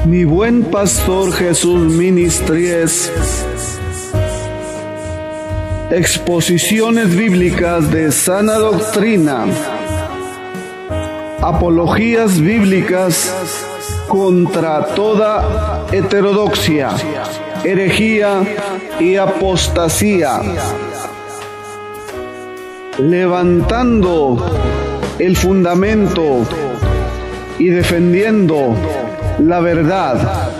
Mi buen pastor Jesús Ministries. Exposiciones bíblicas de sana doctrina. Apologías bíblicas contra toda heterodoxia, herejía y apostasía. Levantando el fundamento y defendiendo la verdad.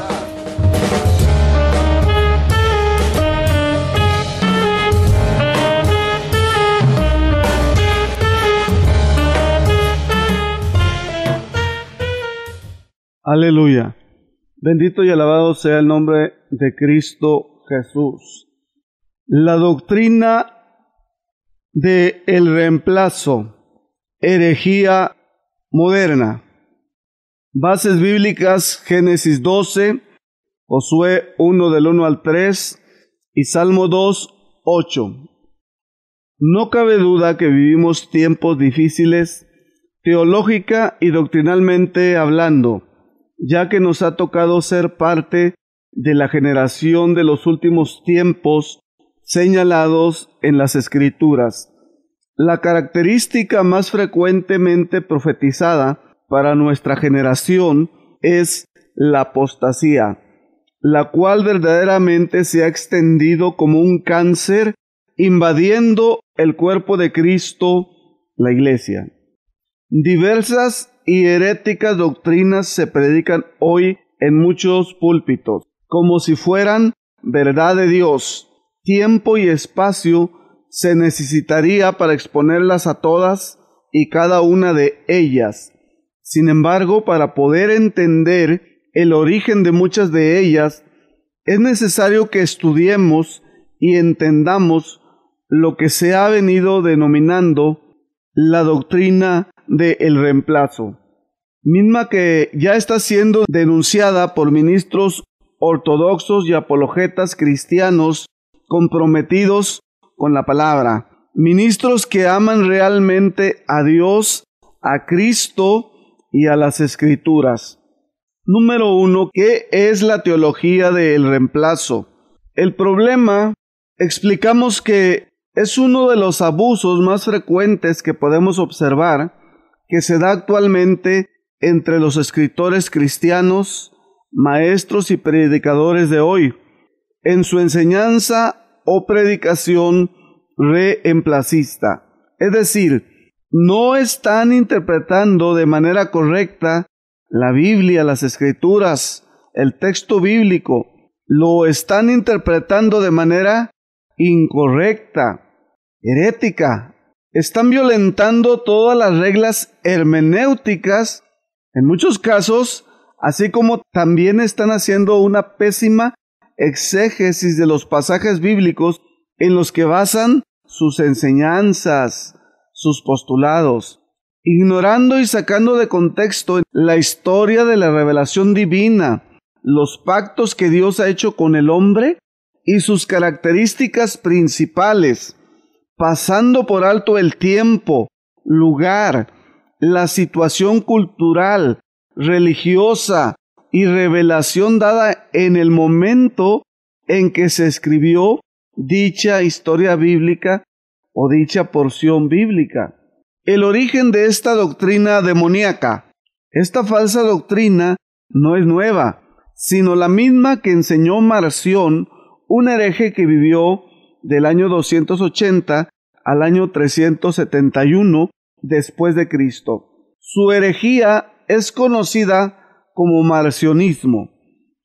Aleluya. Bendito y alabado sea el nombre de Cristo Jesús. La doctrina de el reemplazo, herejía moderna. Bases bíblicas: Génesis 12, Josué 1 del 1 al 3 y Salmo 2, 8. No cabe duda que vivimos tiempos difíciles, teológica y doctrinalmente hablando, ya que nos ha tocado ser parte de la generación de los últimos tiempos señalados en las Escrituras. La característica más frecuentemente profetizada para nuestra generación es la apostasía, la cual verdaderamente se ha extendido como un cáncer, invadiendo el cuerpo de Cristo, la Iglesia. Diversas y heréticas doctrinas se predican hoy en muchos púlpitos, como si fueran verdad de Dios. Tiempo y espacio se necesitaría para exponerlas a todas y cada una de ellas. Sin embargo, para poder entender el origen de muchas de ellas, es necesario que estudiemos y entendamos lo que se ha venido denominando la doctrina del reemplazo, misma que ya está siendo denunciada por ministros ortodoxos y apologetas cristianos comprometidos con la palabra, ministros que aman realmente a Dios, a Cristo y a las Escrituras. Número 1. ¿Qué es la teología del reemplazo? El problema, explicamos que es uno de los abusos más frecuentes que podemos observar que se da actualmente entre los escritores cristianos, maestros y predicadores de hoy, en su enseñanza o predicación reemplacista. Es decir, no están interpretando de manera correcta la Biblia, las Escrituras, el texto bíblico. Lo están interpretando de manera incorrecta, herética. Están violentando todas las reglas hermenéuticas, en muchos casos, así como también están haciendo una pésima exégesis de los pasajes bíblicos en los que basan sus enseñanzas, sus postulados, ignorando y sacando de contexto la historia de la revelación divina, los pactos que Dios ha hecho con el hombre y sus características principales, pasando por alto el tiempo, lugar, la situación cultural, religiosa y revelación dada en el momento en que se escribió dicha historia bíblica o dicha porción bíblica. El origen de esta doctrina demoníaca. Esta falsa doctrina no es nueva, sino la misma que enseñó Marción, un hereje que vivió del año 280 al año 371 después de Cristo. Su herejía es conocida como marcionismo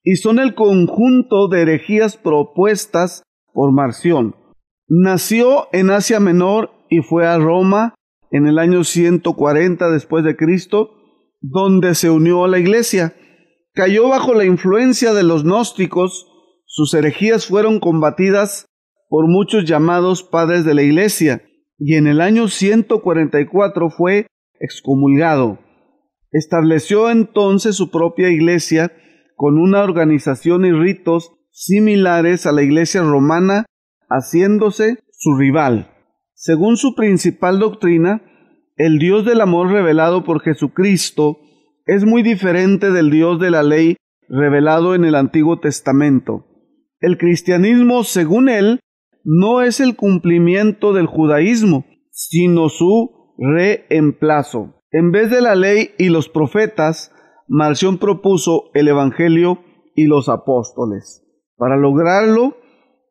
y son el conjunto de herejías propuestas por Marción. Nació en Asia Menor y fue a Roma en el año 140 después de Cristo, donde se unió a la iglesia. Cayó bajo la influencia de los gnósticos. Sus herejías fueron combatidas por muchos llamados padres de la iglesia, y en el año 144 fue excomulgado. Estableció entonces su propia iglesia con una organización y ritos similares a la iglesia romana, haciéndose su rival. Según su principal doctrina, el Dios del amor revelado por Jesucristo es muy diferente del Dios de la ley revelado en el Antiguo Testamento. El cristianismo, según él, no es el cumplimiento del judaísmo, sino su reemplazo. En vez de la ley y los profetas, Marción propuso el Evangelio y los apóstoles. Para lograrlo,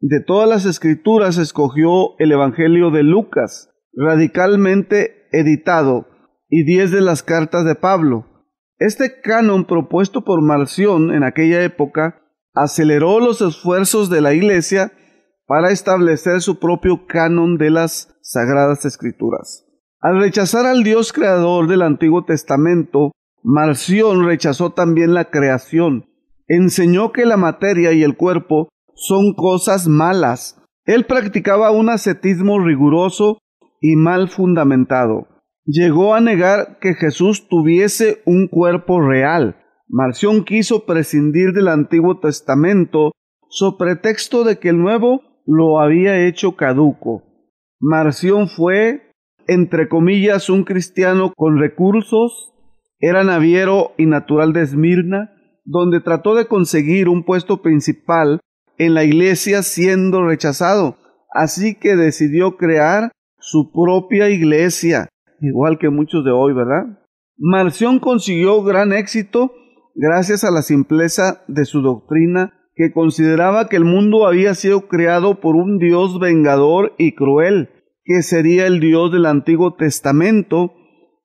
de todas las escrituras escogió el Evangelio de Lucas, radicalmente editado, y 10 de las cartas de Pablo. Este canon propuesto por Marción en aquella época aceleró los esfuerzos de la Iglesia para establecer su propio canon de las Sagradas Escrituras. Al rechazar al Dios creador del Antiguo Testamento, Marción rechazó también la creación. Enseñó que la materia y el cuerpo son cosas malas. Él practicaba un ascetismo riguroso y mal fundamentado. Llegó a negar que Jesús tuviese un cuerpo real. Marción quiso prescindir del Antiguo Testamento so pretexto de que el Nuevo lo había hecho caduco. Marción fue, entre comillas, un cristiano con recursos. Era naviero y natural de Esmirna, donde trató de conseguir un puesto principal en la iglesia siendo rechazado. Así que decidió crear su propia iglesia, igual que muchos de hoy, ¿verdad? Marción consiguió gran éxito gracias a la simpleza de su doctrina, que consideraba que el mundo había sido creado por un Dios vengador y cruel, que sería el Dios del Antiguo Testamento,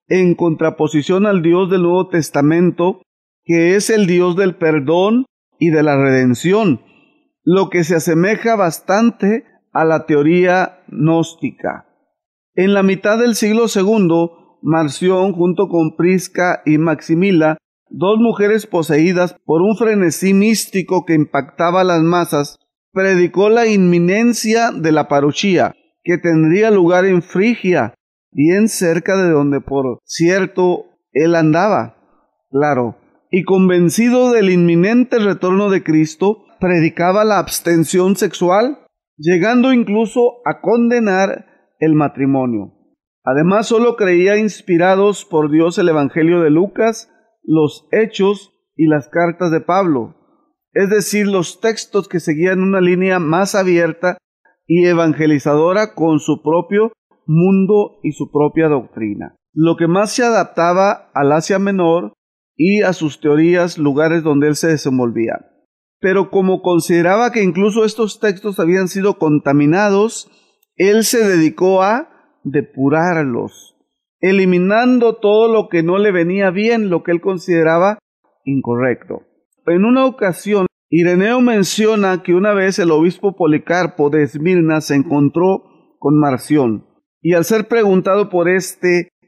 en contraposición al Dios del Nuevo Testamento, que es el Dios del perdón y de la redención, lo que se asemeja bastante a la teoría gnóstica. En la mitad del siglo II, Marción, junto con Prisca y Maximila, dos mujeres poseídas por un frenesí místico que impactaba a las masas, predicó la inminencia de la parucía, que tendría lugar en Frigia, bien cerca de donde, por cierto, él andaba. Claro, y convencido del inminente retorno de Cristo, predicaba la abstención sexual, llegando incluso a condenar el matrimonio. Además, solo creía inspirados por Dios el Evangelio de Lucas, los Hechos y las cartas de Pablo, es decir, los textos que seguían una línea más abierta y evangelizadora con su propio mundo y su propia doctrina, lo que más se adaptaba al Asia Menor y a sus teorías, lugares donde él se desenvolvía. Pero como consideraba que incluso estos textos habían sido contaminados, él se dedicó a depurarlos, eliminando todo lo que no le venía bien, lo que él consideraba incorrecto. En una ocasión, Ireneo menciona que una vez el obispo Policarpo de Esmirna se encontró con Marción, y al ser preguntado por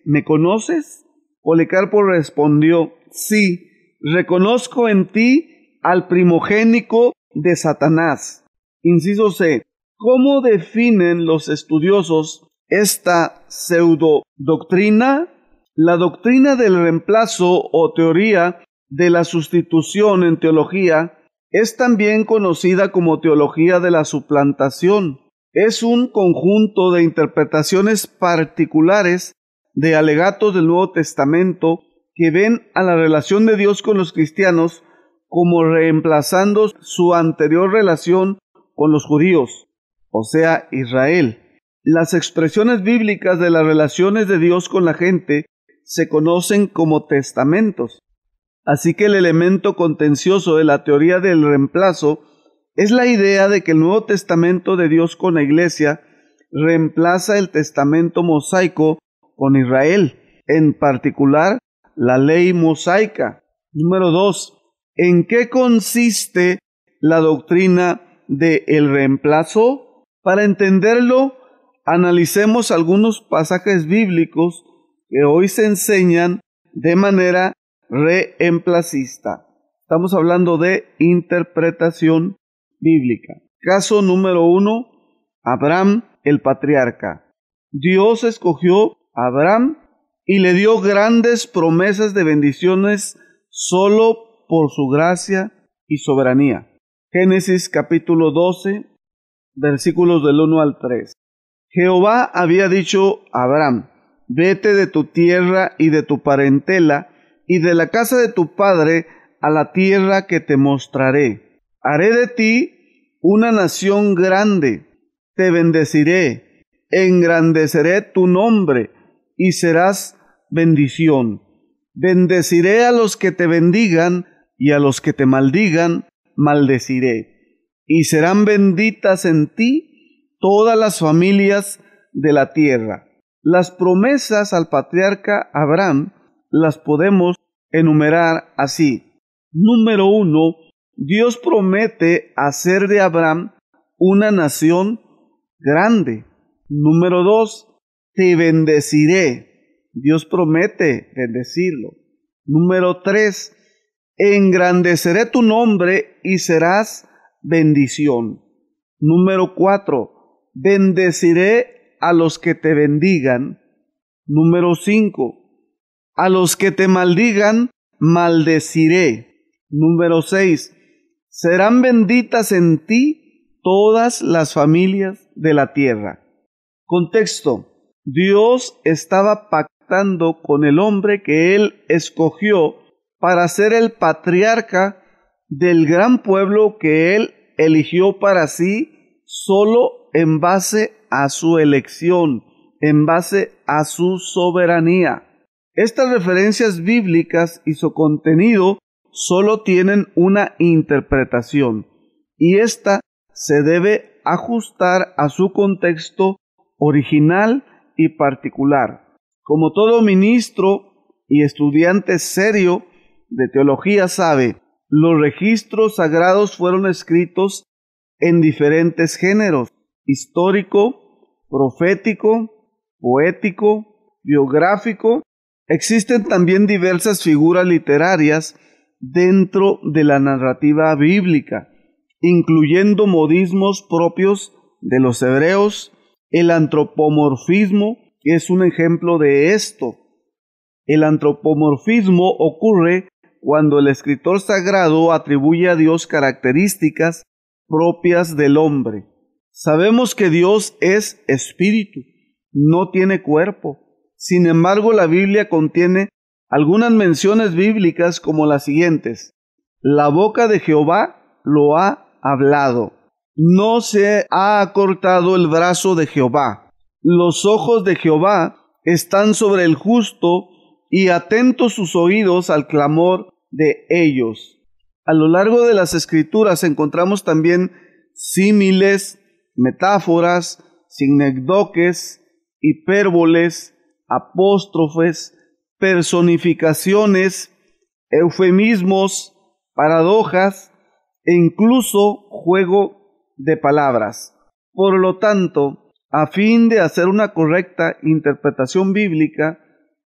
¿me conoces? Policarpo respondió, sí, reconozco en ti al primogénito de Satanás. Inciso C. ¿Cómo definen los estudiosos esta pseudodoctrina? La doctrina del reemplazo o teoría de la sustitución en teología es también conocida como teología de la suplantación. Es un conjunto de interpretaciones particulares de alegatos del Nuevo Testamento que ven a la relación de Dios con los cristianos como reemplazando su anterior relación con los judíos, o sea, Israel. Las expresiones bíblicas de las relaciones de Dios con la gente se conocen como testamentos. Así que el elemento contencioso de la teoría del reemplazo es la idea de que el Nuevo Testamento de Dios con la Iglesia reemplaza el testamento mosaico con Israel, en particular la ley mosaica. Número 2. ¿En qué consiste la doctrina del reemplazo? Para entenderlo, analicemos algunos pasajes bíblicos que hoy se enseñan de manera reemplacista. Estamos hablando de interpretación bíblica. Caso número 1, Abraham el patriarca. Dios escogió a Abraham y le dio grandes promesas de bendiciones solo por su gracia y soberanía. Génesis capítulo 12, versículos del 1 al 3. Jehová había dicho a Abraham, vete de tu tierra y de tu parentela y de la casa de tu padre a la tierra que te mostraré. Haré de ti una nación grande, te bendeciré, engrandeceré tu nombre y serás bendición. Bendeciré a los que te bendigan y a los que te maldigan, maldeciré. Y serán benditas en ti todas las familias de la tierra. Las promesas al patriarca Abraham las podemos enumerar así. Número 1, Dios promete hacer de Abraham una nación grande. Número 2, te bendeciré. Dios promete bendecirlo. Número 3, engrandeceré tu nombre y serás bendición. Número 4, bendeciré a los que te bendigan. Número 5, a los que te maldigan, maldeciré. Número 6, serán benditas en ti todas las familias de la tierra. Contexto: Dios estaba pactando con el hombre que Él escogió para ser el patriarca del gran pueblo que Él eligió para sí, solo en base a su elección, en base a su soberanía. Estas referencias bíblicas y su contenido solo tienen una interpretación, y ésta se debe ajustar a su contexto original y particular. Como todo ministro y estudiante serio de teología sabe, los registros sagrados fueron escritos en diferentes géneros: histórico, profético, poético, biográfico. Existen también diversas figuras literarias dentro de la narrativa bíblica, incluyendo modismos propios de los hebreos. El antropomorfismo es un ejemplo de esto. El antropomorfismo ocurre cuando el escritor sagrado atribuye a Dios características propias del hombre. Sabemos que Dios es espíritu, no tiene cuerpo. Sin embargo, la Biblia contiene algunas menciones bíblicas como las siguientes: la boca de Jehová lo ha hablado. No se ha acortado el brazo de Jehová. Los ojos de Jehová están sobre el justo y atentos sus oídos al clamor de ellos. A lo largo de las Escrituras encontramos también símiles, metáforas, sinécdoques, hipérboles, apóstrofes, personificaciones, eufemismos, paradojas e incluso juego de palabras. Por lo tanto, a fin de hacer una correcta interpretación bíblica,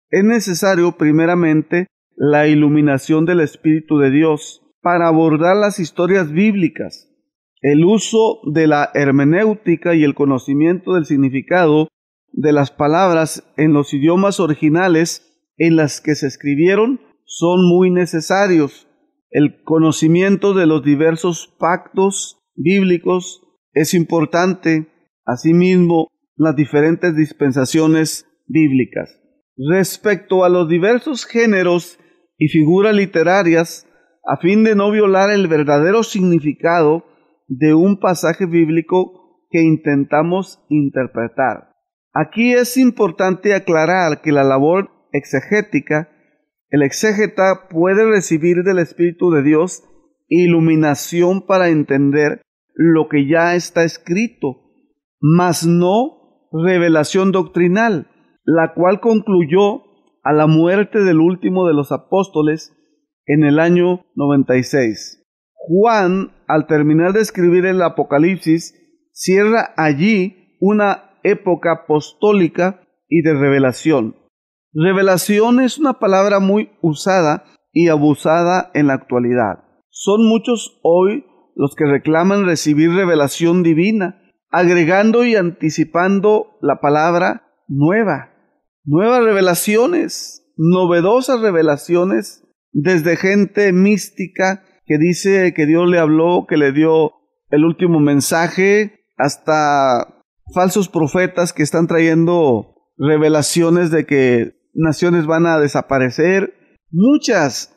es necesario primeramente la iluminación del Espíritu de Dios para abordar las historias bíblicas. El uso de la hermenéutica y el conocimiento del significado de las palabras en los idiomas originales en las que se escribieron son muy necesarios. El conocimiento de los diversos pactos bíblicos es importante, asimismo las diferentes dispensaciones bíblicas. Respecto a los diversos géneros y figuras literarias, a fin de no violar el verdadero significado de un pasaje bíblico que intentamos interpretar. Aquí es importante aclarar que la labor exegética, el exégeta puede recibir del Espíritu de Dios iluminación para entender lo que ya está escrito, mas no revelación doctrinal, la cual concluyó a la muerte del último de los apóstoles en el año 96. Juan, al terminar de escribir el Apocalipsis, cierra allí una época apostólica y de revelación. Revelación es una palabra muy usada y abusada en la actualidad. Son muchos hoy los que reclaman recibir revelación divina, agregando y anticipando la palabra nueva. Nuevas revelaciones, novedosas revelaciones, desde gente mística que dice que Dios le habló, que le dio el último mensaje, hasta falsos profetas que están trayendo revelaciones de que naciones van a desaparecer.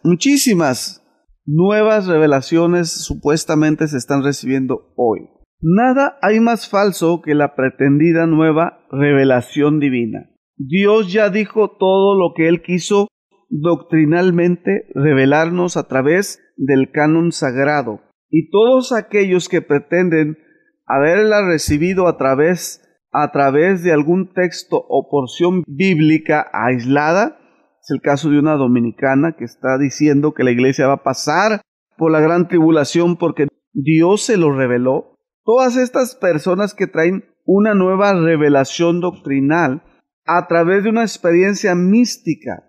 Muchísimas nuevas revelaciones supuestamente se están recibiendo hoy. Nada hay más falso que la pretendida nueva revelación divina. Dios ya dijo todo lo que Él quiso doctrinalmente revelarnos a través del canon sagrado. Y todos aquellos que pretenden haberla recibido a través de algún texto o porción bíblica aislada, es el caso de una dominicana que está diciendo que la iglesia va a pasar por la gran tribulación porque Dios se lo reveló. Todas estas personas que traen una nueva revelación doctrinal a través de una experiencia mística,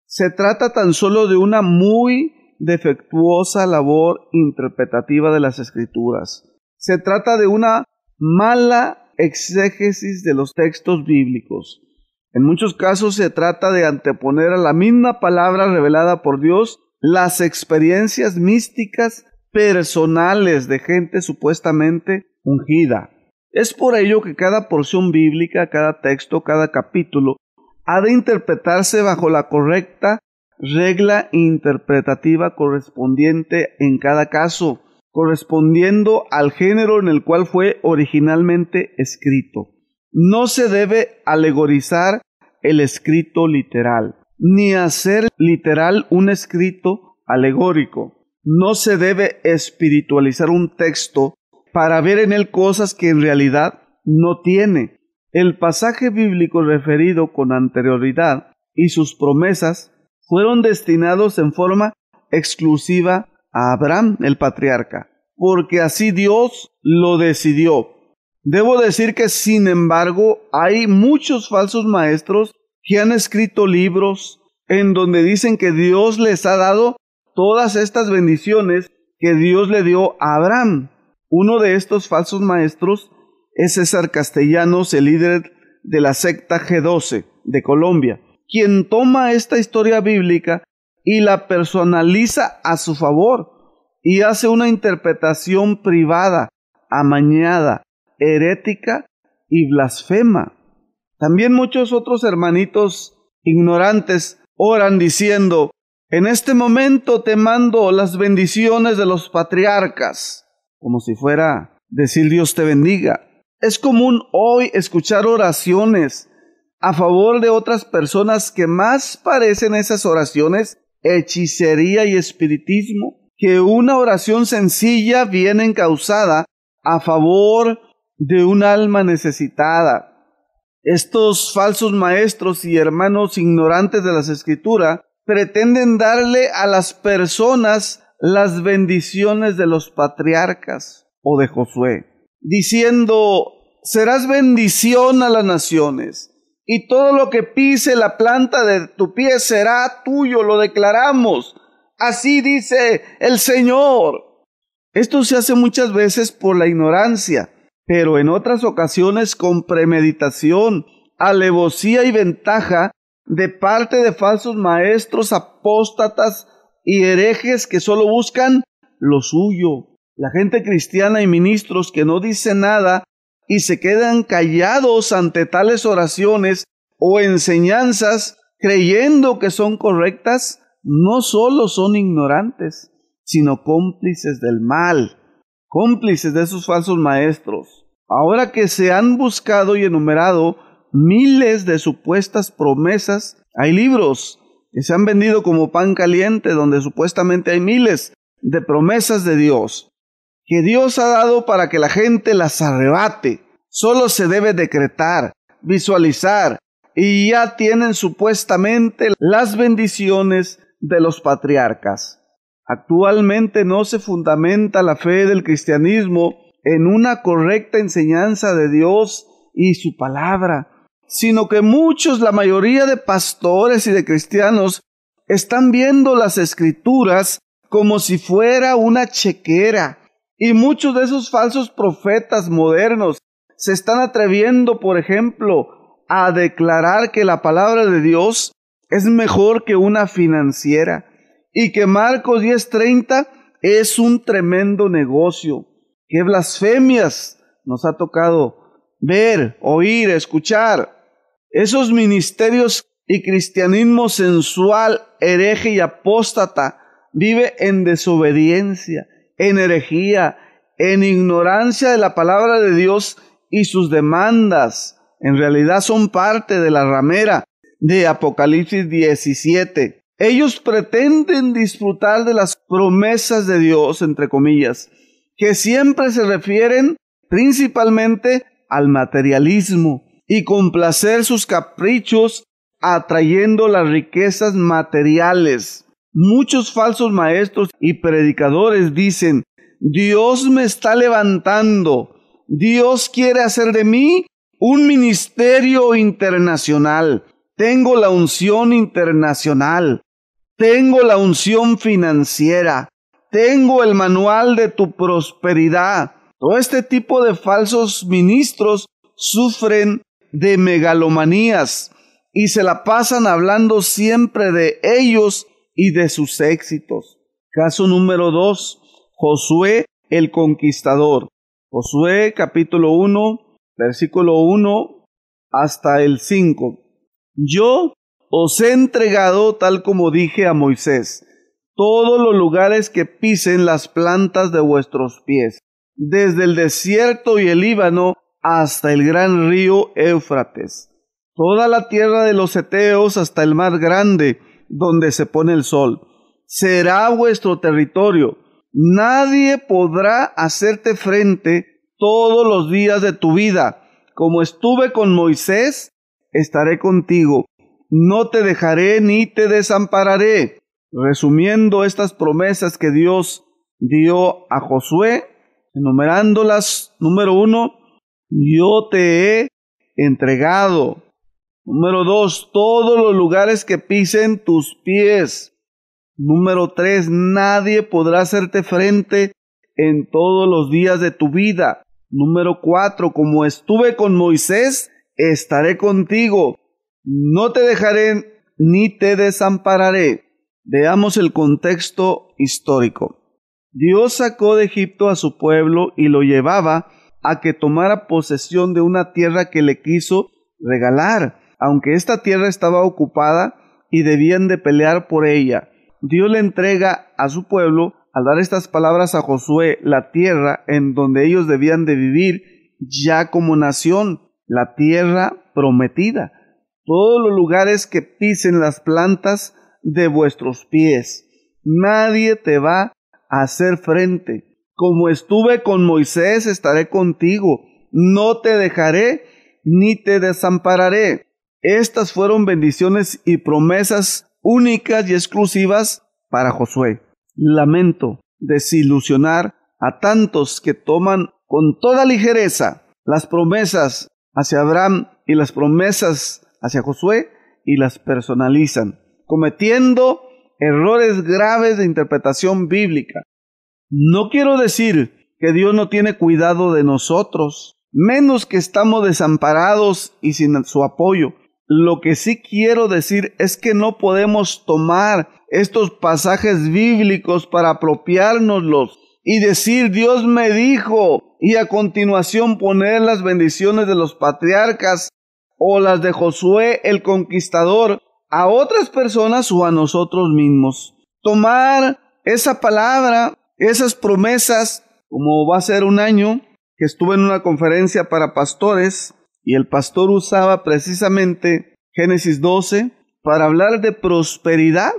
se trata tan solo de una muy defectuosa labor interpretativa de las Escrituras. Se trata de una mala exégesis de los textos bíblicos. En muchos casos se trata de anteponer a la misma palabra revelada por Dios las experiencias místicas personales de gente supuestamente ungida. Es por ello que cada porción bíblica, cada texto, cada capítulo ha de interpretarse bajo la correcta regla interpretativa correspondiente en cada caso, correspondiendo al género en el cual fue originalmente escrito. No se debe alegorizar el escrito literal, ni hacer literal un escrito alegórico. No se debe espiritualizar un texto para ver en él cosas que en realidad no tiene. El pasaje bíblico referido con anterioridad y sus promesas fueron destinados en forma exclusiva a Abraham, el patriarca, porque así Dios lo decidió. Debo decir que, sin embargo, hay muchos falsos maestros que han escrito libros en donde dicen que Dios les ha dado todas estas bendiciones que Dios le dio a Abraham. Uno de estos falsos maestros es César Castellanos, el líder de la secta G12 de Colombia, quien toma esta historia bíblica y la personaliza a su favor y hace una interpretación privada, amañada, herética y blasfema. También muchos otros hermanitos ignorantes oran diciendo: en este momento te mando las bendiciones de los patriarcas, como si fuera decir Dios te bendiga. Es común hoy escuchar oraciones a favor de otras personas que más parecen esas oraciones hechicería y espiritismo que una oración sencilla bien encauzada a favor de un alma necesitada. Estos falsos maestros y hermanos ignorantes de las Escrituras pretenden darle a las personas las bendiciones de los patriarcas o de Josué, diciendo: serás bendición a las naciones, y todo lo que pise la planta de tu pie será tuyo, lo declaramos. Así dice el Señor. Esto se hace muchas veces por la ignorancia, pero en otras ocasiones con premeditación, alevosía y ventaja de parte de falsos maestros, apóstatas y herejes que solo buscan lo suyo. La gente cristiana y ministros que no dicen nada y se quedan callados ante tales oraciones o enseñanzas creyendo que son correctas, no solo son ignorantes, sino cómplices del mal, cómplices de esos falsos maestros. Ahora que se han buscado y enumerado miles de supuestas promesas, hay libros que se han vendido como pan caliente donde supuestamente hay miles de promesas de Dios, que Dios ha dado para que la gente las arrebate. Solo se debe decretar, visualizar, y ya tienen supuestamente las bendiciones de los patriarcas. Actualmente no se fundamenta la fe del cristianismo en una correcta enseñanza de Dios y su palabra, sino que muchos, la mayoría de pastores y de cristianos, están viendo las Escrituras como si fuera una chequera, y muchos de esos falsos profetas modernos se están atreviendo, por ejemplo, a declarar que la palabra de Dios es mejor que una financiera y que Marcos 10:30 es un tremendo negocio. ¡Qué blasfemias nos ha tocado ver, oír, escuchar! Esos ministerios y cristianismo sensual, hereje y apóstata vive en desobediencia, en herejía, en ignorancia de la palabra de Dios y sus demandas. En realidad son parte de la ramera de Apocalipsis 17. Ellos pretenden disfrutar de las promesas de Dios, entre comillas, que siempre se refieren principalmente al materialismo y complacer sus caprichos atrayendo las riquezas materiales. Muchos falsos maestros y predicadores dicen: Dios me está levantando, Dios quiere hacer de mí un ministerio internacional, tengo la unción internacional, tengo la unción financiera, tengo el manual de tu prosperidad. Todo este tipo de falsos ministros sufren de megalomanías y se la pasan hablando siempre de ellos y de sus éxitos. Caso número 2, Josué el conquistador. Josué capítulo 1, versículo 1 hasta el 5. Yo os he entregado, tal como dije a Moisés, todos los lugares que pisen las plantas de vuestros pies, desde el desierto y el Líbano hasta el gran río Éufrates, toda la tierra de los heteos hasta el mar grande, donde se pone el sol. Será vuestro territorio. Nadie podrá hacerte frente todos los días de tu vida. Como estuve con Moisés, estaré contigo. No te dejaré ni te desampararé. Resumiendo estas promesas que Dios dio a Josué, enumerándolas: número 1, yo te he entregado. Número 2, todos los lugares que pisen tus pies. Número 3, nadie podrá hacerte frente en todos los días de tu vida. Número 4, como estuve con Moisés, estaré contigo. No te dejaré ni te desampararé. Veamos el contexto histórico. Dios sacó de Egipto a su pueblo y lo llevaba a que tomara posesión de una tierra que le quiso regalar, aunque esta tierra estaba ocupada y debían de pelear por ella. Dios le entrega a su pueblo, al dar estas palabras a Josué, la tierra en donde ellos debían de vivir ya como nación, la tierra prometida. Todos los lugares que pisen las plantas de vuestros pies, nadie te va a hacer frente. Como estuve con Moisés, estaré contigo. No te dejaré ni te desampararé. Estas fueron bendiciones y promesas únicas y exclusivas para Josué. Lamento desilusionar a tantos que toman con toda ligereza las promesas hacia Abraham y las promesas hacia Josué y las personalizan, cometiendo errores graves de interpretación bíblica. No quiero decir que Dios no tiene cuidado de nosotros, menos que estamos desamparados y sin su apoyo. Lo que sí quiero decir es que no podemos tomar estos pasajes bíblicos para apropiárnoslos y decir: Dios me dijo, y a continuación poner las bendiciones de los patriarcas o las de Josué el conquistador a otras personas o a nosotros mismos. Tomar esa palabra, esas promesas, como va a ser un año que estuve en una conferencia para pastores y el pastor usaba precisamente Génesis 12 para hablar de prosperidad.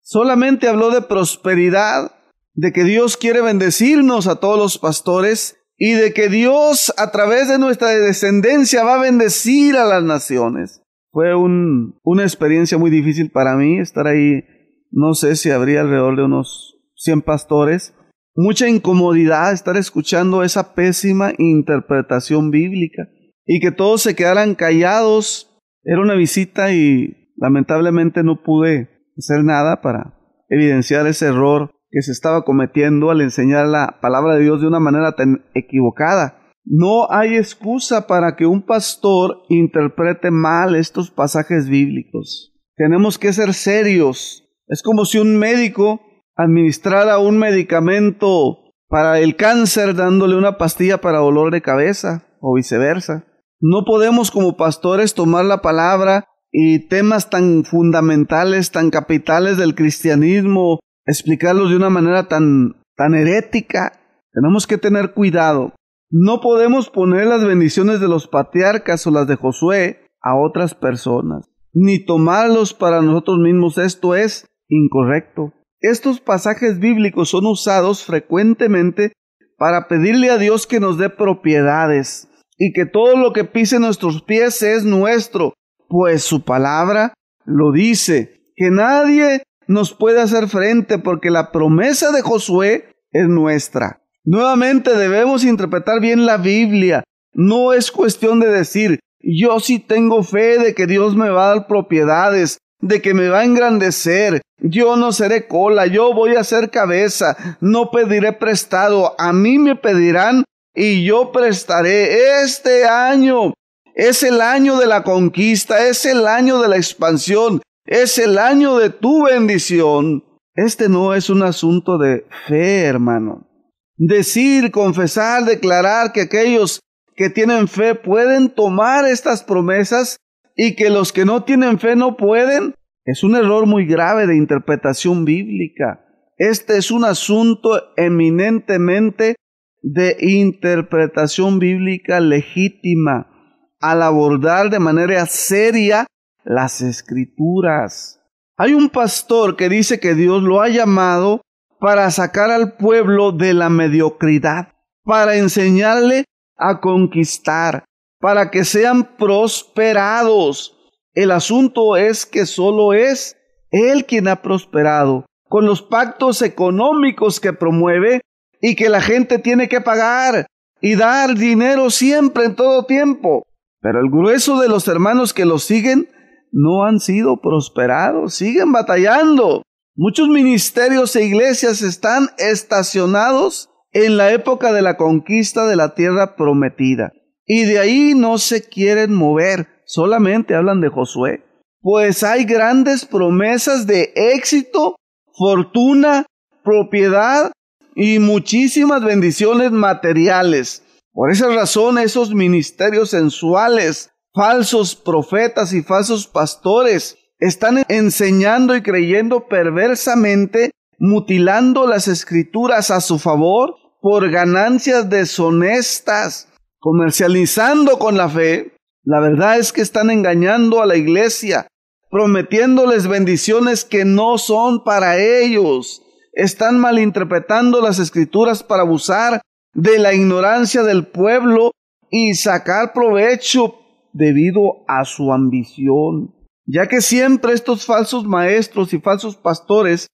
Solamente habló de prosperidad, de que Dios quiere bendecirnos a todos los pastores y de que Dios a través de nuestra descendencia va a bendecir a las naciones. Fue una experiencia muy difícil para mí estar ahí. No sé si habría alrededor de unos 100 pastores. Mucha incomodidad estar escuchando esa pésima interpretación bíblica y que todos se quedaran callados. Era una visita y lamentablemente no pude hacer nada para evidenciar ese error que se estaba cometiendo al enseñar la palabra de Dios de una manera tan equivocada. No hay excusa para que un pastor interprete mal estos pasajes bíblicos. Tenemos que ser serios. Es como si un médico administrara un medicamento para el cáncer dándole una pastilla para dolor de cabeza o viceversa. No podemos como pastores tomar la palabra y temas tan fundamentales, tan capitales del cristianismo, explicarlos de una manera tan herética. Tenemos que tener cuidado. No podemos poner las bendiciones de los patriarcas o las de Josué a otras personas, ni tomarlos para nosotros mismos. Esto es incorrecto. Estos pasajes bíblicos son usados frecuentemente para pedirle a Dios que nos dé propiedades y que todo lo que pise nuestros pies es nuestro, pues su palabra lo dice, que nadie nos puede hacer frente porque la promesa de Josué es nuestra. Nuevamente debemos interpretar bien la Biblia. No es cuestión de decir, yo sí tengo fe de que Dios me va a dar propiedades, de que me va a engrandecer, yo no seré cola, yo voy a ser cabeza, no pediré prestado, a mí me pedirán y yo prestaré. Este año es el año de la conquista, es el año de la expansión, es el año de tu bendición. Este no es un asunto de fe, hermano. Decir, confesar, declarar que aquellos que tienen fe pueden tomar estas promesas y que los que no tienen fe no pueden, es un error muy grave de interpretación bíblica. Este es un asunto eminentemente de interpretación bíblica legítima al abordar de manera seria las Escrituras. Hay un pastor que dice que Dios lo ha llamado para sacar al pueblo de la mediocridad, para enseñarle a conquistar, para que sean prosperados. El asunto es que solo es Él quien ha prosperado, con los pactos económicos que promueve y que la gente tiene que pagar y dar dinero siempre, en todo tiempo. Pero el grueso de los hermanos que lo siguen no han sido prosperados, siguen batallando. Muchos ministerios e iglesias están estacionados en la época de la conquista de la tierra prometida. Y de ahí no se quieren mover, solamente hablan de Josué. Pues hay grandes promesas de éxito, fortuna, propiedad y muchísimas bendiciones materiales. Por esa razón esos ministerios sensuales, falsos profetas y falsos pastores están enseñando y creyendo perversamente, mutilando las Escrituras a su favor por ganancias deshonestas, comercializando con la fe. La verdad es que están engañando a la iglesia, prometiéndoles bendiciones que no son para ellos. Están malinterpretando las Escrituras para abusar de la ignorancia del pueblo y sacar provecho debido a su ambición. Ya que siempre estos falsos maestros y falsos pastores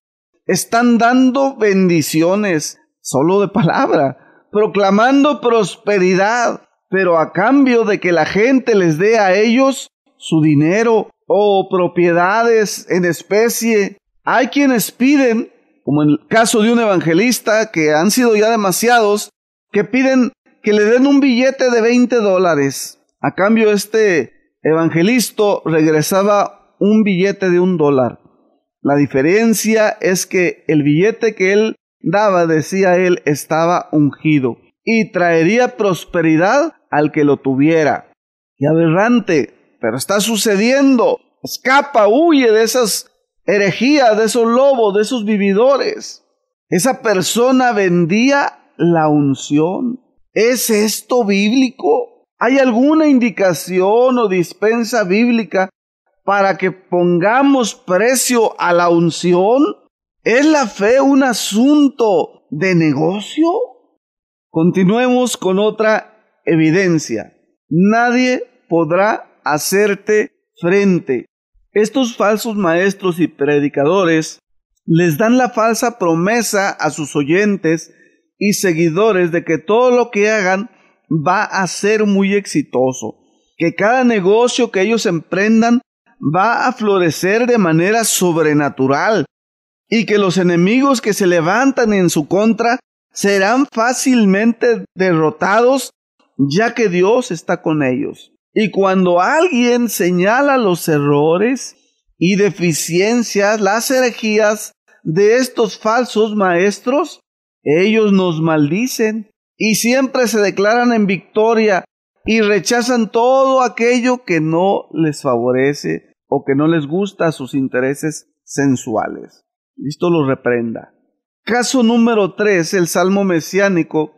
están dando bendiciones solo de palabra, proclamando prosperidad, pero a cambio de que la gente les dé a ellos su dinero o propiedades en especie. Hay quienes piden, como en el caso de un evangelista, que han sido ya demasiados, que piden que le den un billete de $20. A cambio, este evangelista regresaba un billete de $1. La diferencia es que el billete que él daba, decía él, estaba ungido y traería prosperidad al que lo tuviera. ¡Qué aberrante! Pero está sucediendo. Escapa, huye de esas herejías, de esos lobos, de esos vividores. Esa persona vendía la unción. ¿Es esto bíblico? ¿Hay alguna indicación o dispensa bíblica para que pongamos precio a la unción? ¿Es la fe un asunto de negocio? Continuemos con otra evidencia. Nadie podrá hacerte frente. Estos falsos maestros y predicadores les dan la falsa promesa a sus oyentes y seguidores de que todo lo que hagan va a ser muy exitoso, que cada negocio que ellos emprendan va a florecer de manera sobrenatural y que los enemigos que se levantan en su contra serán fácilmente derrotados, ya que Dios está con ellos. Y cuando alguien señala los errores y deficiencias, las herejías de estos falsos maestros, ellos nos maldicen y siempre se declaran en victoria y rechazan todo aquello que no les favorece o que no les gusta a sus intereses sensuales. Cristo los reprenda. Caso número 3, el Salmo mesiánico,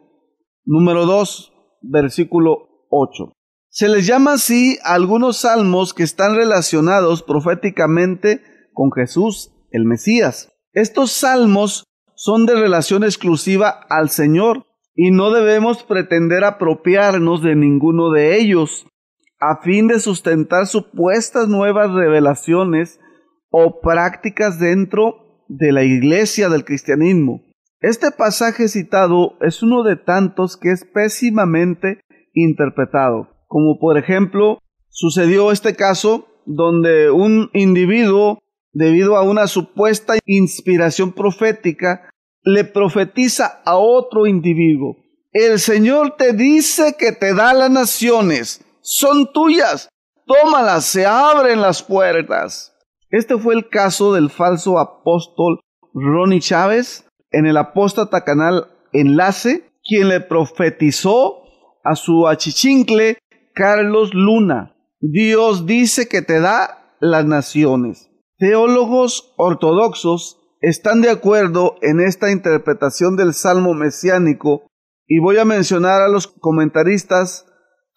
número 2, versículo 8. Se les llama así a algunos salmos que están relacionados proféticamente con Jesús, el Mesías. Estos salmos son de relación exclusiva al Señor y no debemos pretender apropiarnos de ninguno de ellos a fin de sustentar supuestas nuevas revelaciones o prácticas dentro de la iglesia del cristianismo. Este pasaje citado es uno de tantos que es pésimamente interpretado, como por ejemplo sucedió este caso donde un individuo, debido a una supuesta inspiración profética, le profetiza a otro individuo: el Señor te dice que te da las naciones, son tuyas, tómalas, se abren las puertas. Este fue el caso del falso apóstol Ronnie Chávez en el Apóstata Canal Enlace, quien le profetizó a su achichincle Carlos Luna: Dios dice que te da las naciones. Teólogos ortodoxos están de acuerdo en esta interpretación del Salmo mesiánico, y voy a mencionar a los comentaristas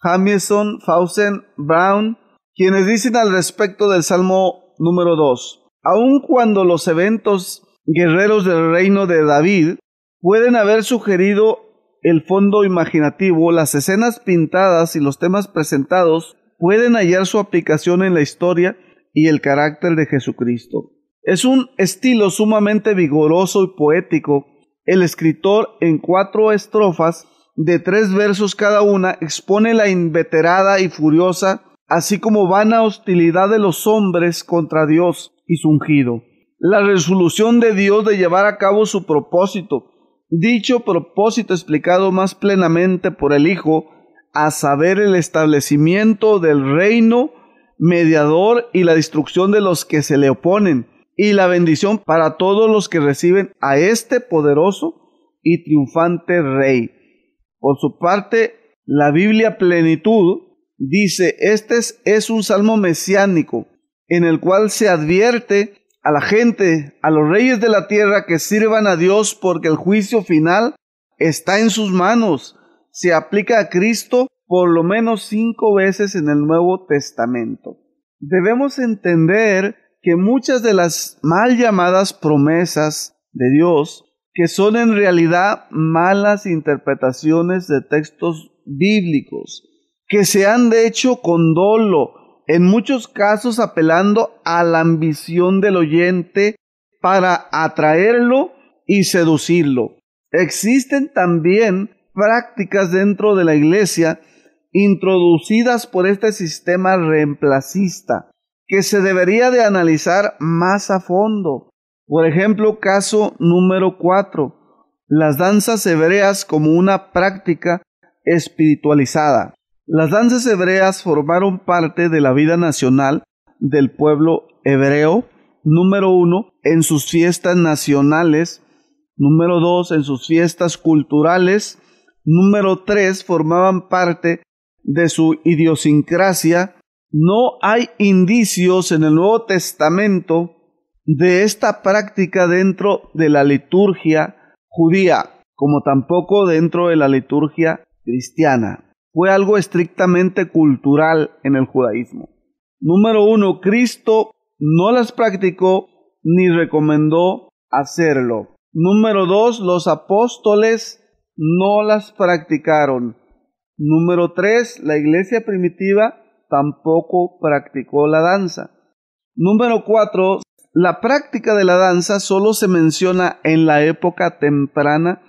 Jamieson, Fausen, Brown, quienes dicen al respecto del Salmo número 2: aun cuando los eventos guerreros del reino de David pueden haber sugerido el fondo imaginativo, las escenas pintadas y los temas presentados pueden hallar su aplicación en la historia y el carácter de Jesucristo. Es un estilo sumamente vigoroso y poético. El escritor, en 4 estrofas de 3 versos cada una, expone la inveterada y furiosa, así como vana hostilidad de los hombres contra Dios y su ungido. La resolución de Dios de llevar a cabo su propósito, dicho propósito explicado más plenamente por el Hijo, a saber, el establecimiento del reino mediador y la destrucción de los que se le oponen, y la bendición para todos los que reciben a este poderoso y triunfante Rey. Por su parte, la Biblia Plenitud dice: este es un salmo mesiánico, en el cual se advierte a la gente, a los reyes de la tierra, que sirvan a Dios porque el juicio final está en sus manos. Se aplica a Cristo por lo menos 5 veces en el Nuevo Testamento. Debemos entender que muchas de las mal llamadas promesas de Dios, que son en realidad malas interpretaciones de textos bíblicos, que se han de hecho con dolo, en muchos casos apelando a la ambición del oyente para atraerlo y seducirlo. Existen también prácticas dentro de la iglesia introducidas por este sistema reemplacista que se debería de analizar más a fondo. Por ejemplo, caso número 4, las danzas hebreas como una práctica espiritualizada. Las danzas hebreas formaron parte de la vida nacional del pueblo hebreo. Número 1, en sus fiestas nacionales. Número 2, en sus fiestas culturales. Número 3, formaban parte de su idiosincrasia. No hay indicios en el Nuevo Testamento de esta práctica dentro de la liturgia judía, como tampoco dentro de la liturgia cristiana. Fue algo estrictamente cultural en el judaísmo. Número 1, Cristo no las practicó ni recomendó hacerlo. Número 2, los apóstoles no las practicaron. Número 3, la iglesia primitiva tampoco practicó la danza. Número 4, la práctica de la danza solo se menciona en la época temprana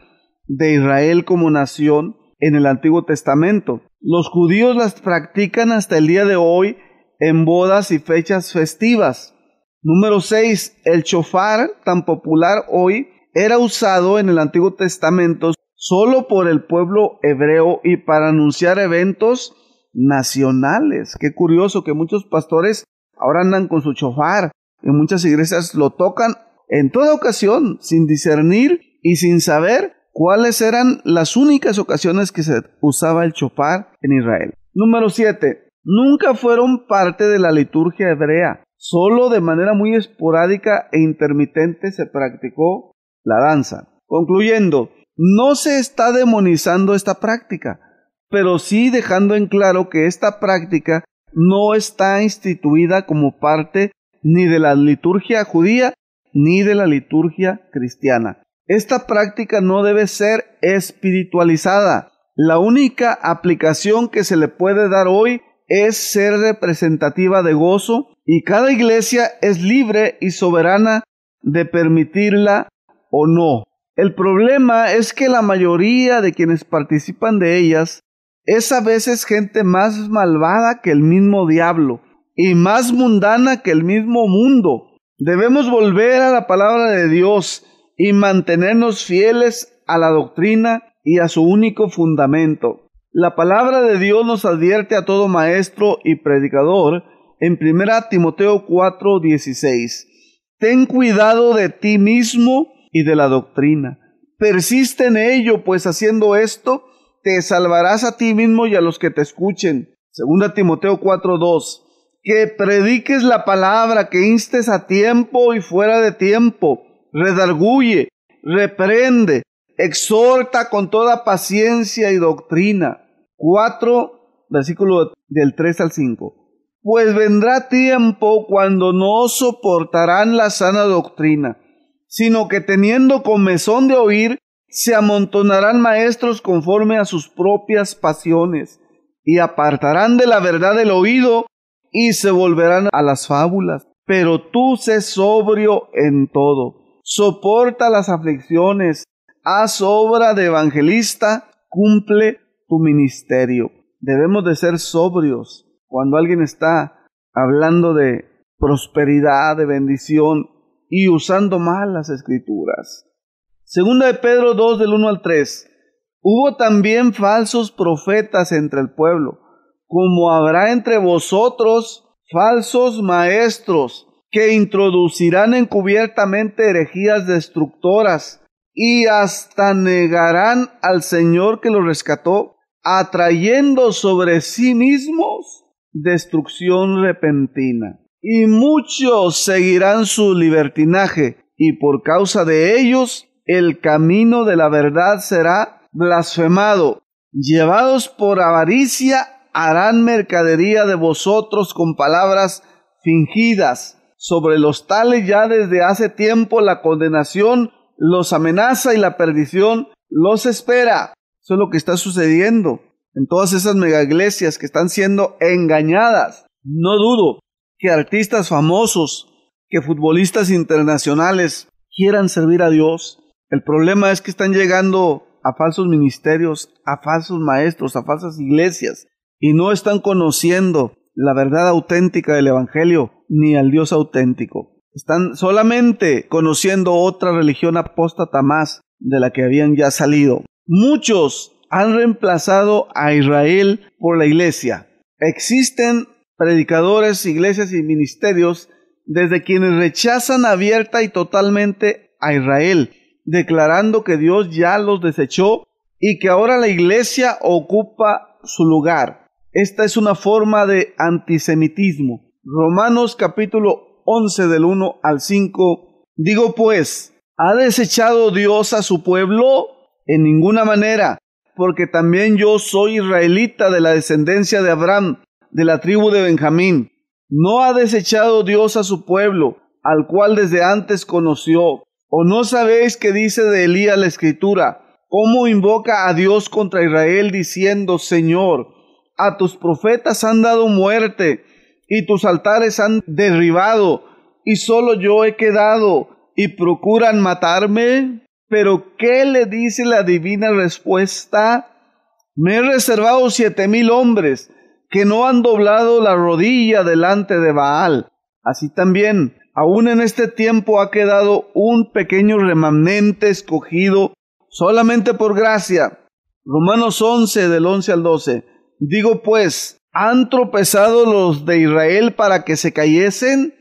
de Israel como nación en el Antiguo Testamento. Los judíos las practican hasta el día de hoy en bodas y fechas festivas. Número 6, el shofar, tan popular hoy, era usado en el Antiguo Testamento solo por el pueblo hebreo y para anunciar eventos nacionales. Qué curioso que muchos pastores ahora andan con su shofar. En muchas iglesias lo tocan en toda ocasión, sin discernir y sin saber cuáles eran las únicas ocasiones que se usaba el shofar en Israel. Número 7. Nunca fueron parte de la liturgia hebrea. Solo de manera muy esporádica e intermitente se practicó la danza. Concluyendo, no se está demonizando esta práctica, pero sí dejando en claro que esta práctica no está instituida como parte ni de la liturgia judía ni de la liturgia cristiana. Esta práctica no debe ser espiritualizada. La única aplicación que se le puede dar hoy es ser representativa de gozo, y cada iglesia es libre y soberana de permitirla o no. El problema es que la mayoría de quienes participan de ellas es a veces gente más malvada que el mismo diablo y más mundana que el mismo mundo. Debemos volver a la palabra de Dios y mantenernos fieles a la doctrina y a su único fundamento. La palabra de Dios nos advierte a todo maestro y predicador en 1 Timoteo 4:16. Ten cuidado de ti mismo y de la doctrina. Persiste en ello, pues haciendo esto, te salvarás a ti mismo y a los que te escuchen. 2 Timoteo 4:2. Que prediques la palabra, que instes a tiempo y fuera de tiempo. Redarguye, reprende, exhorta con toda paciencia y doctrina. 4, versículo del 3 al 5. Pues vendrá tiempo cuando no soportarán la sana doctrina, sino que teniendo comezón de oír, se amontonarán maestros conforme a sus propias pasiones, y apartarán de la verdad el oído, y se volverán a las fábulas. Pero tú sé sobrio en todo, soporta las aflicciones, haz obra de evangelista, cumple tu ministerio. Debemos de ser sobrios cuando alguien está hablando de prosperidad, de bendición y usando mal las escrituras. Segunda de Pedro 2 del 1 al 3. Hubo también falsos profetas entre el pueblo, como habrá entre vosotros falsos maestros, que introducirán encubiertamente herejías destructoras, y hasta negarán al Señor que los rescató, atrayendo sobre sí mismos destrucción repentina. Y muchos seguirán su libertinaje, y por causa de ellos el camino de la verdad será blasfemado. Llevados por avaricia, harán mercadería de vosotros con palabras fingidas. Sobre los tales ya desde hace tiempo la condenación los amenaza y la perdición los espera. Eso es lo que está sucediendo en todas esas megaiglesias que están siendo engañadas. No dudo que artistas famosos, que futbolistas internacionales quieran servir a Dios. El problema es que están llegando a falsos ministerios, a falsos maestros, a falsas iglesias, y no están conociendo la verdad auténtica del Evangelio ni al Dios auténtico. Están solamente conociendo otra religión apóstata más de la que habían ya salido. Muchos han reemplazado a Israel por la iglesia. Existen predicadores, iglesias y ministerios desde quienes rechazan abierta y totalmente a Israel, declarando que Dios ya los desechó y que ahora la iglesia ocupa su lugar. Esta es una forma de antisemitismo. Romanos capítulo 11 del 1 al 5. Digo pues, ¿ha desechado Dios a su pueblo? En ninguna manera, porque también yo soy israelita de la descendencia de Abraham, de la tribu de Benjamín. ¿No ha desechado Dios a su pueblo, al cual desde antes conoció? ¿O no sabéis qué dice de Elías la Escritura? ¿Cómo invoca a Dios contra Israel diciendo, Señor, a tus profetas han dado muerte, y tus altares han derribado, y solo yo he quedado, y procuran matarme? Pero ¿qué le dice la divina respuesta? Me he reservado 7,000 hombres, que no han doblado la rodilla delante de Baal. Así también, aún en este tiempo ha quedado un pequeño remanente escogido solamente por gracia. Romanos 11 del 11 al 12. Digo pues, ¿han tropezado los de Israel para que se cayesen?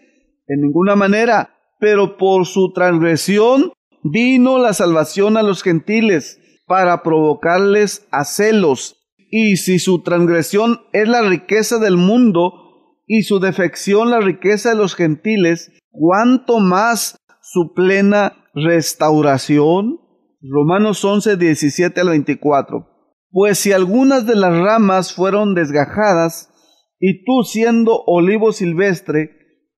En ninguna manera, pero por su transgresión vino la salvación a los gentiles para provocarles a celos. Y si su transgresión es la riqueza del mundo y su defección la riqueza de los gentiles, ¿cuánto más su plena restauración? Romanos 11, 17 al 24. Pues si algunas de las ramas fueron desgajadas, y tú siendo olivo silvestre,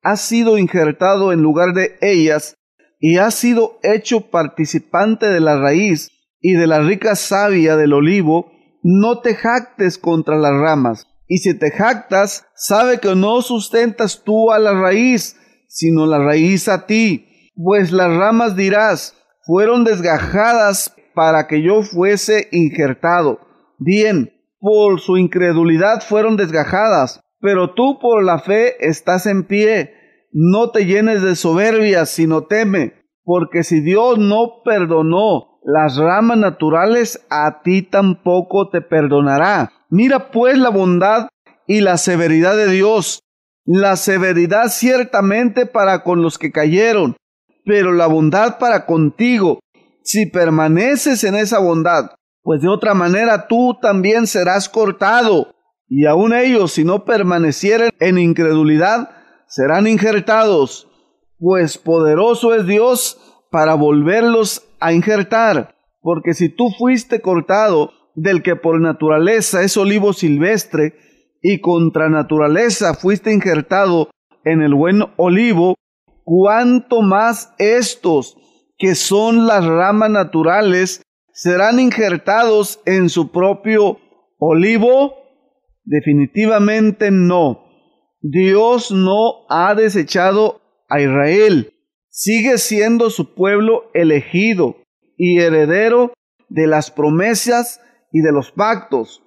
has sido injertado en lugar de ellas, y has sido hecho participante de la raíz y de la rica savia del olivo, no te jactes contra las ramas. Y si te jactas, sabe que no sustentas tú a la raíz, sino la raíz a ti. Pues las ramas dirás, fueron desgajadas para que yo fuese injertado. Bien, por su incredulidad fueron desgajadas, pero tú por la fe estás en pie. No te llenes de soberbia, sino teme, porque si Dios no perdonó las ramas naturales, a ti tampoco te perdonará. Mira pues la bondad y la severidad de Dios. La severidad ciertamente para con los que cayeron, pero la bondad para contigo, si permaneces en esa bondad, pues de otra manera tú también serás cortado. Y aun ellos, si no permanecieren en incredulidad, serán injertados, pues poderoso es Dios para volverlos a injertar. Porque si tú fuiste cortado del que por naturaleza es olivo silvestre, y contra naturaleza fuiste injertado en el buen olivo, cuánto más estos, que son las ramas naturales, serán injertados en su propio olivo. Definitivamente no. Dios no ha desechado a Israel. Sigue siendo su pueblo elegido y heredero de las promesas y de los pactos.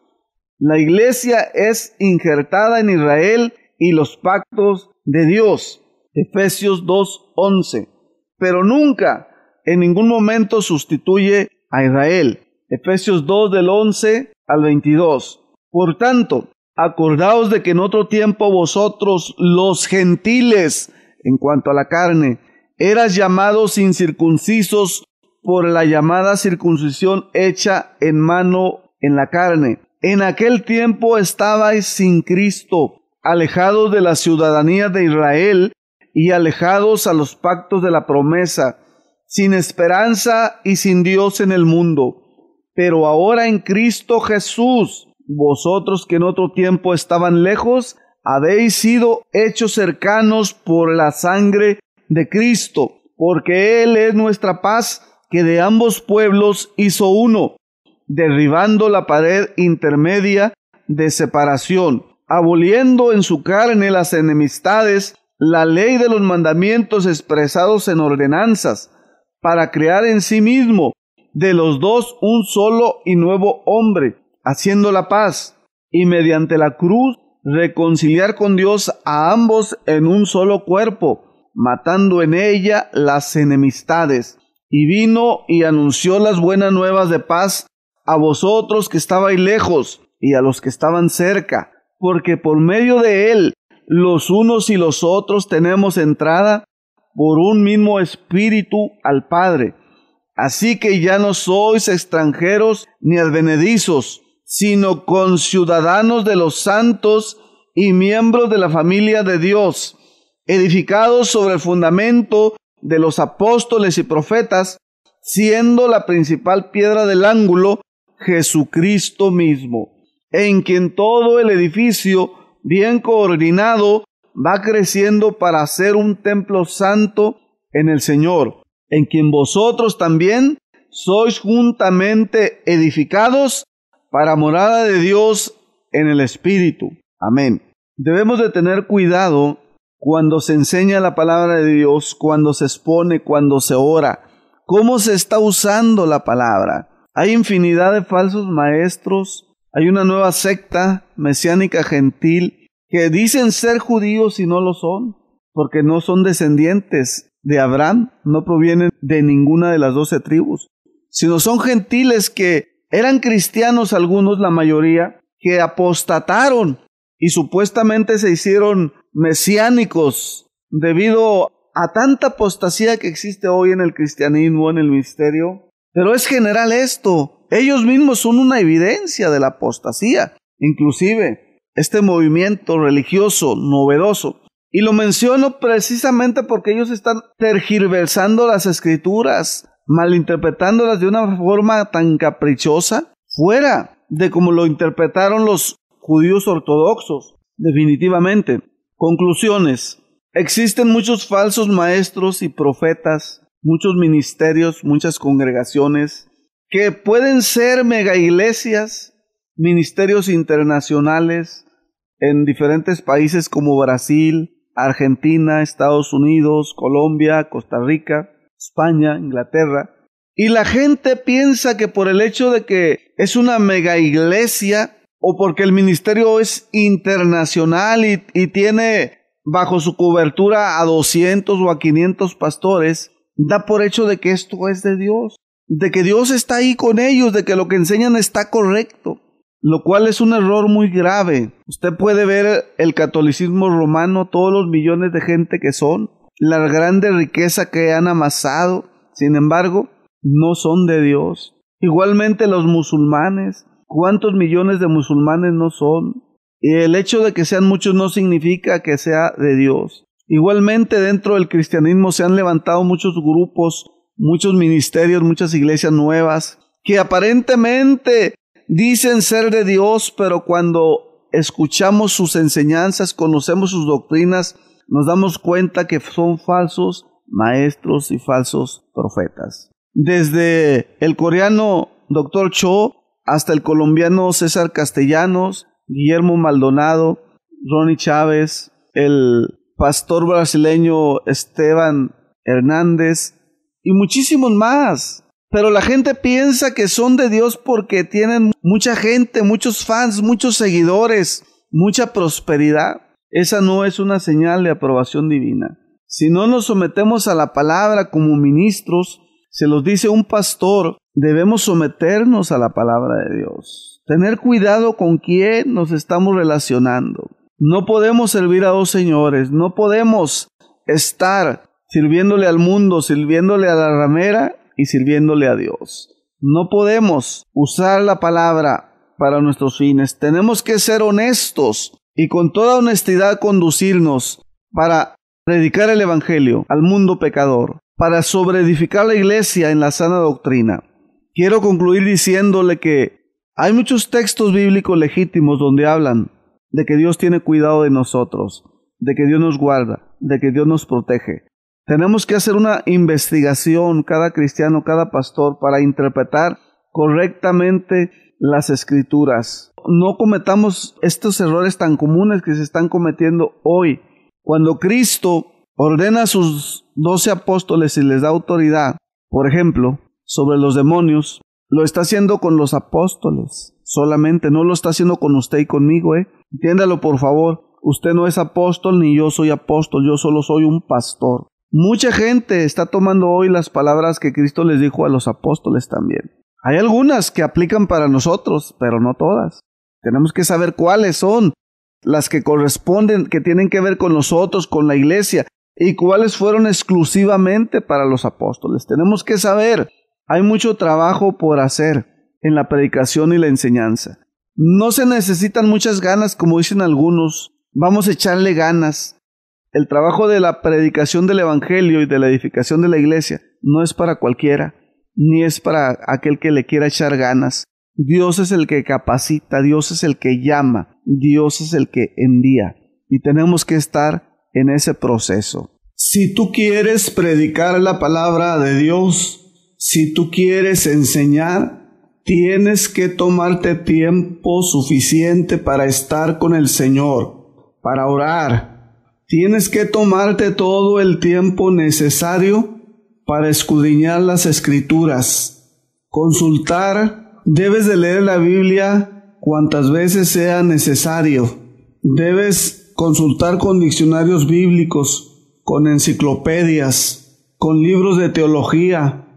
La iglesia es injertada en Israel y los pactos de Dios. Efesios 2:11. Pero nunca, en ningún momento sustituye a Israel. Efesios 2 del 11 al 22. Por tanto, acordaos de que en otro tiempo vosotros, los gentiles, en cuanto a la carne, eras llamados incircuncisos por la llamada circuncisión hecha en mano en la carne. En aquel tiempo estabais sin Cristo, alejados de la ciudadanía de Israel y alejados a los pactos de la promesa, sin esperanza y sin Dios en el mundo. Pero ahora en Cristo Jesús, vosotros que en otro tiempo estaban lejos, habéis sido hechos cercanos por la sangre de Cristo, porque Él es nuestra paz, que de ambos pueblos hizo uno, derribando la pared intermedia de separación, aboliendo en su carne las enemistades, la ley de los mandamientos expresados en ordenanzas, para crear en sí mismo de los dos un solo y nuevo hombre, haciendo la paz, y mediante la cruz reconciliar con Dios a ambos en un solo cuerpo, matando en ella las enemistades. Y vino y anunció las buenas nuevas de paz a vosotros que estabais lejos y a los que estaban cerca, porque por medio de él los unos y los otros tenemos entrada por un mismo espíritu al Padre. Así que ya no sois extranjeros ni advenedizos, sino conciudadanos de los santos y miembros de la familia de Dios, edificados sobre el fundamento de los apóstoles y profetas, siendo la principal piedra del ángulo Jesucristo mismo, en quien todo el edificio, bien coordinado, va creciendo para ser un templo santo en el Señor, en quien vosotros también sois juntamente edificados para morada de Dios en el Espíritu. Amén. Debemos de tener cuidado cuando se enseña la palabra de Dios, cuando se expone, cuando se ora. ¿Cómo se está usando la palabra? Hay infinidad de falsos maestros. Hay una nueva secta mesiánica gentil que dicen ser judíos y no lo son, porque no son descendientes de Abraham, no provienen de ninguna de las 12 tribus, sino son gentiles que eran cristianos algunos, la mayoría, que apostataron y supuestamente se hicieron mesiánicos debido a tanta apostasía que existe hoy en el cristianismo, en el misterio. Pero es general esto. Ellos mismos son una evidencia de la apostasía. Inclusive, este movimiento religioso novedoso. Y lo menciono precisamente porque ellos están tergiversando las Escrituras, malinterpretándolas de una forma tan caprichosa, fuera de como lo interpretaron los judíos ortodoxos, definitivamente. Conclusiones. Existen muchos falsos maestros y profetas, muchos ministerios, muchas congregaciones, que pueden ser mega iglesias, ministerios internacionales en diferentes países como Brasil, Argentina, Estados Unidos, Colombia, Costa Rica, España, Inglaterra. Y la gente piensa que por el hecho de que es una mega iglesia o porque el ministerio es internacional y tiene bajo su cobertura a 200 o a 500 pastores, da por hecho de que esto es de Dios, de que Dios está ahí con ellos, de que lo que enseñan está correcto, lo cual es un error muy grave. Usted puede ver el catolicismo romano, todos los millones de gente que son, la grande riqueza que han amasado, sin embargo, no son de Dios. Igualmente los musulmanes, ¿cuántos millones de musulmanes no son? Y el hecho de que sean muchos no significa que sea de Dios. Igualmente dentro del cristianismo se han levantado muchos grupos, muchos ministerios, muchas iglesias nuevas, que aparentemente dicen ser de Dios, pero cuando escuchamos sus enseñanzas, conocemos sus doctrinas, nos damos cuenta que son falsos maestros y falsos profetas. Desde el coreano Dr. Cho hasta el colombiano César Castellanos, Guillermo Maldonado, Ronnie Chávez, el pastor brasileño Esteban Hernández y muchísimos más. Pero la gente piensa que son de Dios porque tienen mucha gente, muchos fans, muchos seguidores, mucha prosperidad. Esa no es una señal de aprobación divina. Si no nos sometemos a la palabra como ministros, se los dice un pastor, debemos someternos a la palabra de Dios. Tener cuidado con quién nos estamos relacionando. No podemos servir a dos señores, no podemos estar sirviéndole al mundo, sirviéndole a la ramera y sirviéndole a Dios. No podemos usar la palabra para nuestros fines. Tenemos que ser honestos y con toda honestidad conducirnos para predicar el evangelio al mundo pecador, para sobreedificar la iglesia en la sana doctrina. Quiero concluir diciéndole que hay muchos textos bíblicos legítimos donde hablan de que Dios tiene cuidado de nosotros, de que Dios nos guarda, de que Dios nos protege. Tenemos que hacer una investigación, cada cristiano, cada pastor, para interpretar correctamente las Escrituras. No cometamos estos errores tan comunes que se están cometiendo hoy. Cuando Cristo ordena a sus 12 apóstoles y les da autoridad, por ejemplo, sobre los demonios, lo está haciendo con los apóstoles solamente, no lo está haciendo con usted y conmigo, Entiéndalo por favor, usted no es apóstol ni yo soy apóstol, yo solo soy un pastor. Mucha gente está tomando hoy las palabras que Cristo les dijo a los apóstoles también. Hay algunas que aplican para nosotros, pero no todas. Tenemos que saber cuáles son las que corresponden, que tienen que ver con nosotros, con la iglesia, y cuáles fueron exclusivamente para los apóstoles. Tenemos que saber, hay mucho trabajo por hacer en la predicación y la enseñanza. No se necesitan muchas ganas, como dicen algunos. Vamos a echarle ganas. El trabajo de la predicación del evangelio y de la edificación de la iglesia no es para cualquiera, ni es para aquel que le quiera echar ganas. Dios es el que capacita, Dios es el que llama, Dios es el que envía. Y tenemos que estar en ese proceso. Si tú quieres predicar la palabra de Dios, si tú quieres enseñar, tienes que tomarte tiempo suficiente para estar con el Señor, para orar. Tienes que tomarte todo el tiempo necesario para escudriñar las Escrituras, consultar. Debes de leer la Biblia cuantas veces sea necesario. Debes consultar con diccionarios bíblicos, con enciclopedias, con libros de teología.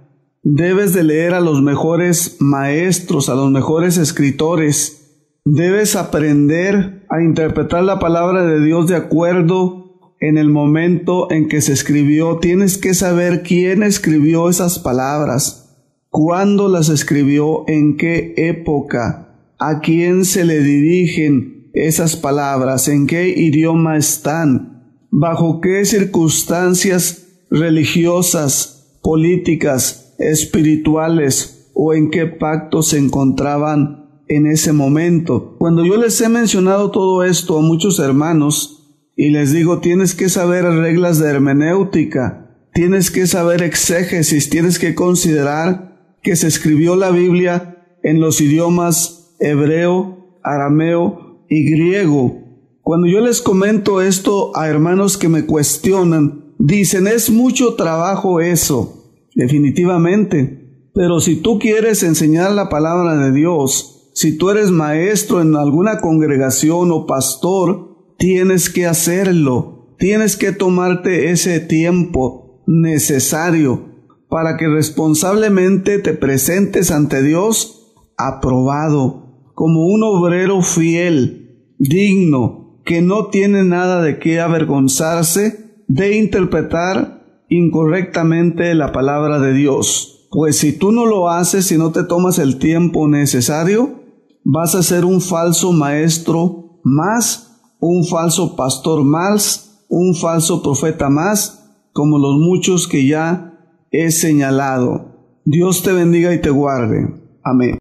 Debes de leer a los mejores maestros, a los mejores escritores. Debes aprender a interpretar la palabra de Dios de acuerdo en el momento en que se escribió. Tienes que saber quién escribió esas palabras, cuándo las escribió, en qué época, a quién se le dirigen, esas palabras? ¿En qué idioma están? ¿Bajo qué circunstancias religiosas, políticas, espirituales o en qué pacto se encontraban en ese momento? Cuando yo les he mencionado todo esto a muchos hermanos y les digo, tienes que saber reglas de hermenéutica, tienes que saber exégesis, tienes que considerar que se escribió la Biblia en los idiomas hebreo, arameo y griego. Cuando yo les comento esto a hermanos que me cuestionan, dicen, es mucho trabajo eso. Definitivamente. Pero si tú quieres enseñar la palabra de Dios, si tú eres maestro en alguna congregación o pastor, tienes que hacerlo. Tienes que tomarte ese tiempo necesario para que responsablemente te presentes ante Dios aprobado, como un obrero fiel, digno, que no tiene nada de qué avergonzarse de interpretar incorrectamente la palabra de Dios. Pues si tú no lo haces, si no te tomas el tiempo necesario, vas a ser un falso maestro más, un falso pastor más, un falso profeta más, como los muchos que ya he señalado. Dios te bendiga y te guarde. Amén.